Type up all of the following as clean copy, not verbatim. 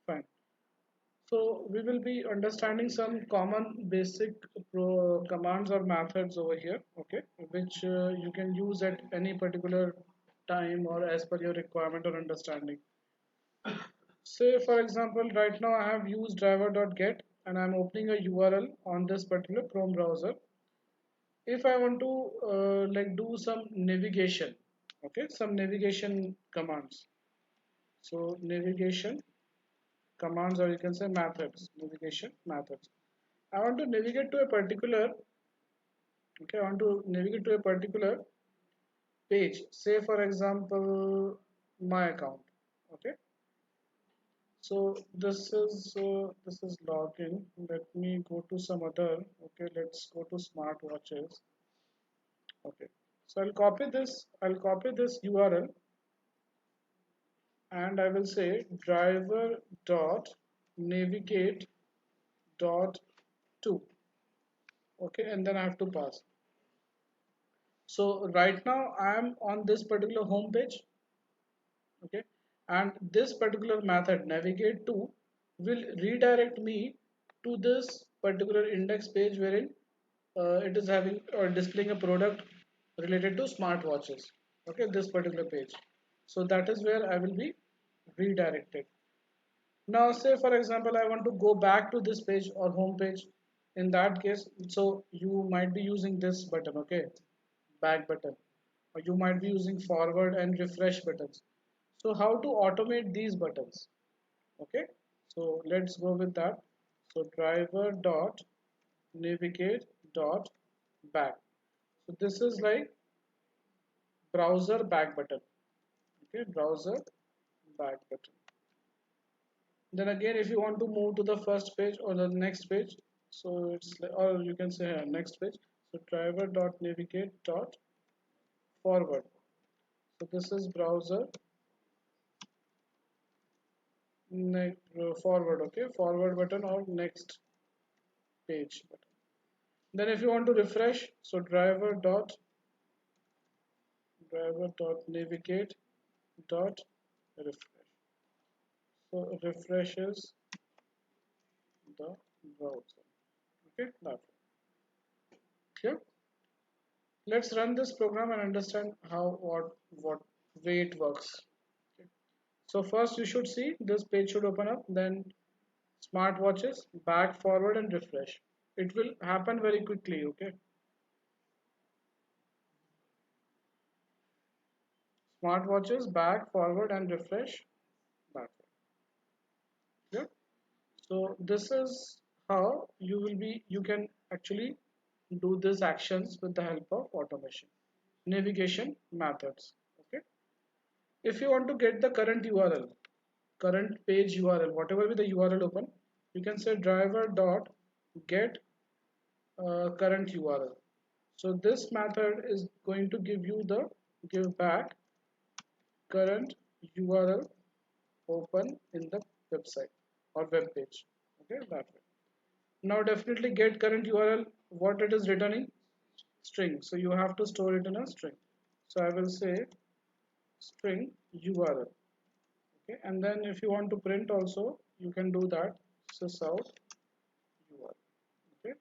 Fine. So we will be understanding some common basic commands or methods over here, okay, which you can use at any particular time or as per your requirement or understanding. Say for example, right now I have used driver.get and I'm opening a URL on this particular Chrome browser. If I want to like do some navigation, okay, some navigation commands. So navigation commands, or you can say methods, navigation methods. I want to navigate to a particular, okay, I want to navigate to a particular page. Say for example, my account, okay. So this is login. Let me go to some other. Okay, let's go to smartwatches. Okay, so I'll copy this. I'll copy this URL and I will say driver dot navigate dot to. Okay, and then I have to pass. So right now I am on this particular home page. Okay, and this particular method navigate to will redirect me to this particular index page wherein it is having or displaying a product related to smartwatches. Okay, this particular page. So that is where I will be redirected. Now say for example I want to go back to this page or home page. In that case, so you might be using this button, okay, back button, or you might be using forward and refresh buttons. So how to automate these buttons? Okay, so let's go with that. So driver dot navigate dot back. So this is like browser back button. Okay, browser back button. Then again, if you want to move to the first page or the next page, so it's or you can say next page. So driver dot navigate dot forward. So this is browser forward. Okay, forward button or next page button. Then if you want to refresh, so driver dot navigate dot refresh. So refreshes the browser. Okay, now clear. Let's run this program and understand how what way it works. Okay. So first you should see this page should open up. Then smartwatches, back, forward, and refresh. It will happen very quickly. Okay. Smartwatches, back, forward, and refresh. Back. Yeah. So this is how you can actually do these actions with the help of automation. Navigation methods. Okay. If you want to get the current URL, current page URL, whatever be the URL open, you can say driver dot get current URL. So this method is going to give back current URL open in the website or web page. Okay, that way. Now definitely get current URL, what it is returning, string. So you have to store it in a string. So I will say string URL. Okay, and then if you want to print also, you can do that. So sys URL. Okay.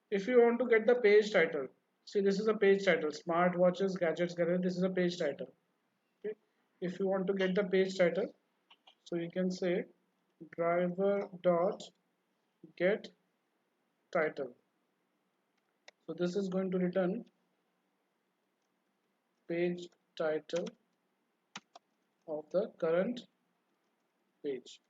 If you want to get the page title, see this is a page title, smartwatches, gadgets, gallery. This is a page title. Okay. If you want to get the page title, so you can say driver dot get title. So this is going to return page title of the current page.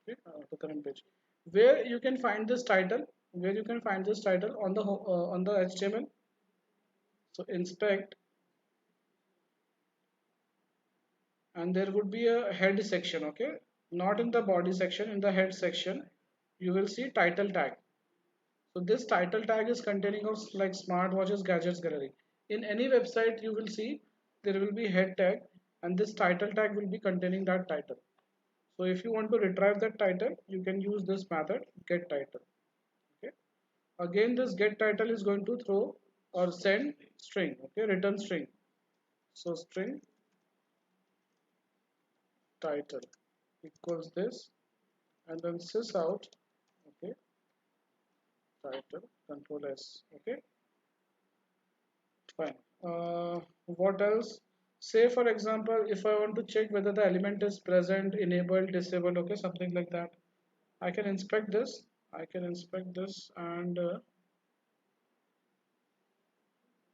Okay, the current page. Where you can find this title? Where you can find this title on the HTML? So inspect, and there would be a head section. Okay, not in the body section. In the head section, you will see title tag. So this title tag is containing of like smartwatches, gadgets, gallery. In any website, you will see there will be head tag, and this title tag will be containing that title. So if you want to retrieve that title, you can use this method get title. Okay. Again, this get title is going to throw or send string. Okay, return string. So string title. equals this, and then sys out, okay, title control S, okay, fine. What else? Say for example, if I want to check whether the element is present, enabled, disabled, okay, something like that. I can inspect this. I can inspect this, and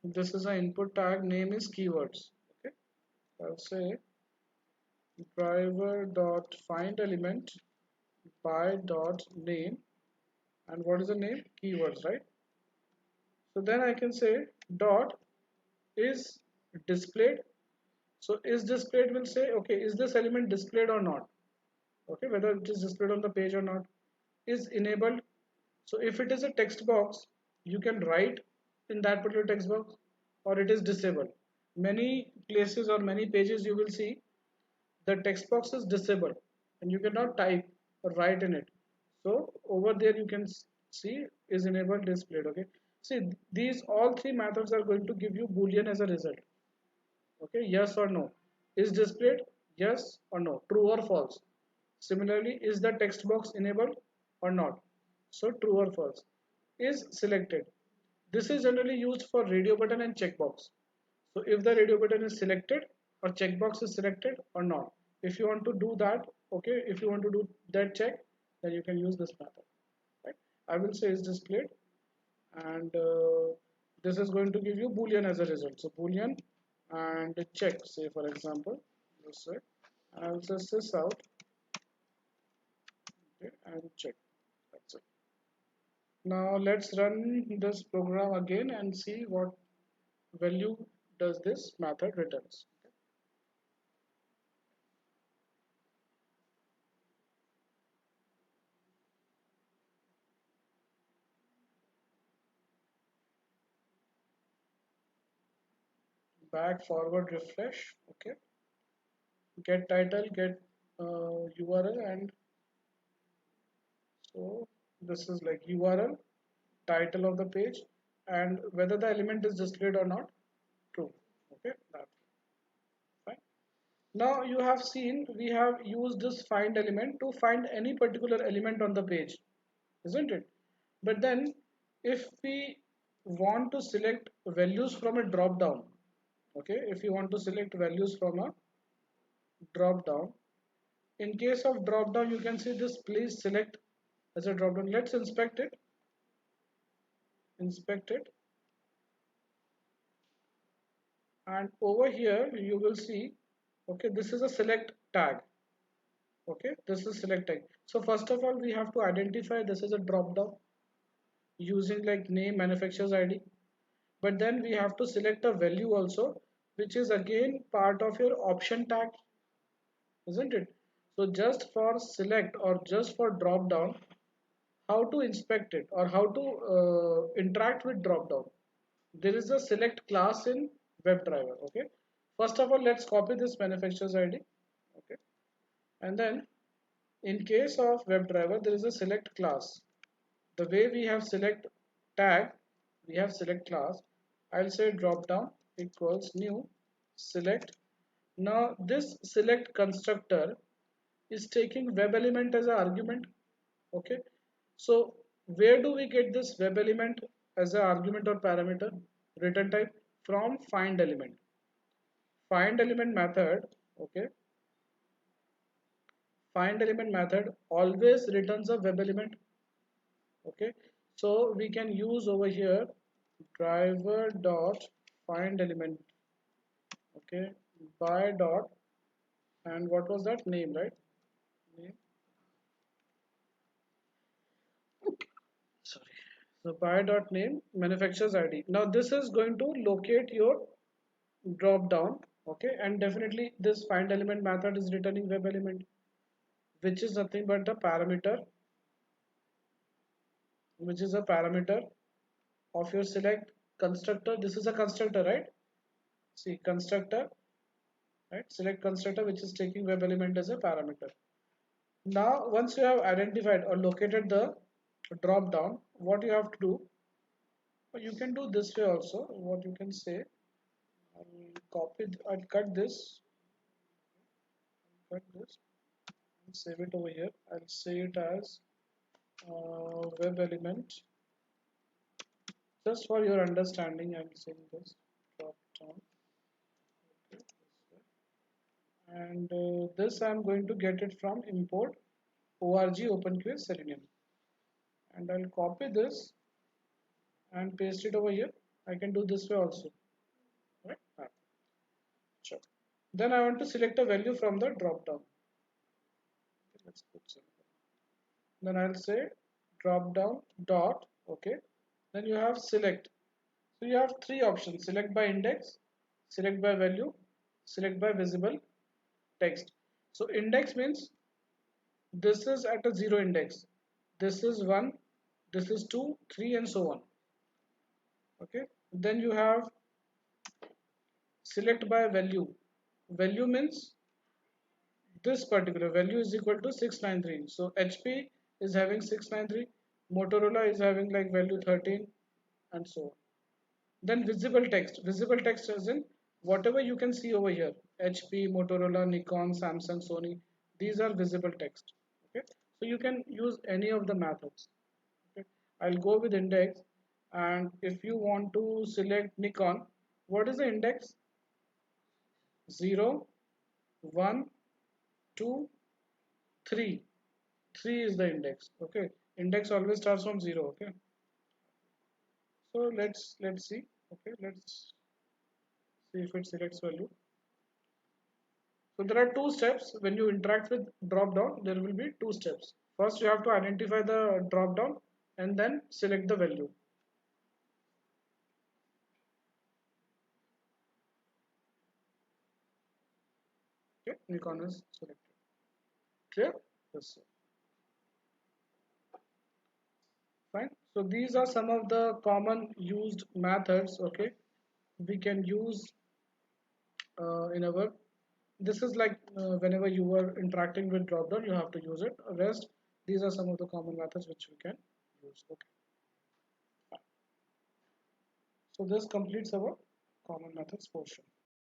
this is an input tag. Name is keywords. Okay, I'll say driver dot find element by dot name, and what is the name? Keywords, right? So then I can say dot is displayed. So is displayed will say, okay, is this element displayed or not? Okay, whether it is displayed on the page or not. Is enabled. So if it is a text box, you can write in that particular text box, or it is disabled. Many places or many pages you will see the text box is disabled and you cannot type or write in it. So over there you can see is enabled displayed. Okay. See, these all three methods are going to give you boolean as a result. Okay, yes or no. Is displayed, yes or no, true or false. Similarly, is the text box enabled or not? So true or false. Is selected. This is generally used for radio button and checkbox. So if the radio button is selected or checkbox is selected or not, if you want to do that, okay, if you want to do that check, then you can use this method, right? I will say is displayed, and this is going to give you boolean as a result. So boolean and check, say for example, this way I'll just this out, okay, and check. That's it. Now let's run this program again and see what value does this method returns. Back, forward, refresh, okay, get title, get URL, and so this is like URL, title of the page, and whether the element is displayed or not, true. Okay, that's fine. Now you have seen we have used this find element to find any particular element on the page, isn't it? But then if we want to select values from a drop down, okay, if you want to select values from a drop down, in case of drop down you can see this please select as a drop down. Let's inspect it, and over here you will see, okay, this is a select tag. Okay, this is select tag. So first of all we have to identify this is a drop down using like name, manufacturer's ID, but then we have to select a value also, which is again part of your option tag, isn't it? So just for select or just for drop down, how to inspect it or how to interact with drop down, there is a select class in WebDriver. Okay, first of all let's copy this manufacturer's ID. Okay, and then in case of WebDriver there is a select class. The way we have select tag, we have select class. I'll say drop down equals new select. Now this select constructor is taking web element as an argument. Okay, so where do we get this web element as an argument or parameter? Return type from find element. Find element method, okay, find element method always returns a web element. Okay, so we can use over here driver dot find element, okay, by dot, and what was that name, right? Name, sorry. So by dot name manufacturer's ID. Now this is going to locate your drop down, okay, and definitely this find element method is returning web element, which is nothing but the parameter, which is a parameter of your select constructor. This is a constructor, right? See constructor, right? Select constructor which is taking web element as a parameter. Now once you have identified or located the drop down, what you have to do, you can do this way also. What you can say, I'll copy, I'll cut this, Save it over here. I'll say it as web element. Just for your understanding, I'm saying this drop down. Okay, and this I'm going to get it from import org OpenQA Selenium, and I'll copy this and paste it over here. I can do this way also, right? Sure. Then I want to select a value from the drop down. Okay, let's put simple. Then I'll say drop down dot. Okay. Then you have select. So you have three options: select by index, select by value, select by visible text. So index means this is at a zero index. This is one, this is two, three, and so on. Okay. Then you have select by value. Value means this particular value is equal to 693. So HP is having 693, Motorola is having like value 13, and so on. Then visible text as in whatever you can see over here, HP, Motorola, Nikon, Samsung, Sony, these are visible text. Okay, so you can use any of the methods. Okay, I'll go with index, and if you want to select Nikon, what is the index? 0, 1, 2, 3. 3 is the index. Okay, index always starts from 0. Okay, so let's see. Okay, let's see if it selects value. So there are two steps when you interact with drop down. There will be two steps. First, you have to identify the drop down and then select the value. Okay, Nikon is selected. Clear? Yes, sir. Fine. So these are some of the common used methods. Okay, we can use in our. This is like whenever you are interacting with drop down, you have to use it. Rest, these are some of the common methods which we can use. Okay. So this completes our common methods portion.